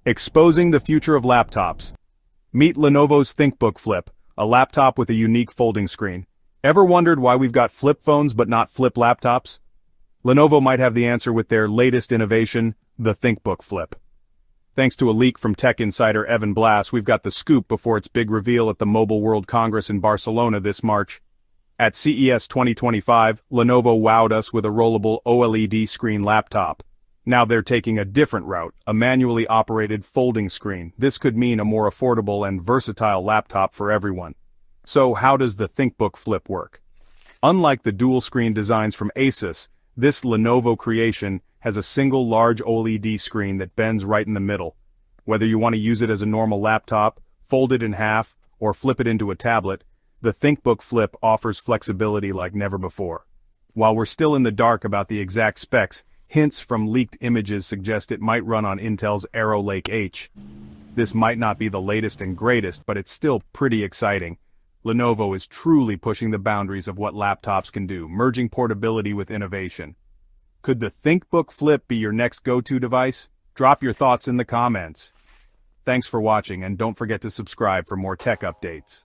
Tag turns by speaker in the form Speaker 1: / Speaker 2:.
Speaker 1: Exposing the future of laptops. Meet Lenovo's ThinkBook Flip, a laptop with a unique folding screen. Ever wondered why we've got flip phones but not flip laptops? Lenovo might have the answer with their latest innovation, the ThinkBook Flip. Thanks to a leak from tech insider Evan Blass, we've got the scoop before its big reveal at the Mobile World Congress in Barcelona this March. At CES 2025, Lenovo wowed us with a rollable OLED screen laptop. Now they're taking a different route, a manually operated folding screen. This could mean a more affordable and versatile laptop for everyone. So how does the ThinkBook Flip work? Unlike the dual-screen designs from Asus, this Lenovo creation has a single large OLED screen that bends right in the middle. Whether you want to use it as a normal laptop, fold it in half, or flip it into a tablet, the ThinkBook Flip offers flexibility like never before. While we're still in the dark about the exact specs, hints from leaked images suggest it might run on Intel's Arrow Lake H. This might not be the latest and greatest, but it's still pretty exciting. Lenovo is truly pushing the boundaries of what laptops can do, merging portability with innovation. Could the ThinkBook Flip be your next go-to device? Drop your thoughts in the comments. Thanks for watching, and don't forget to subscribe for more tech updates.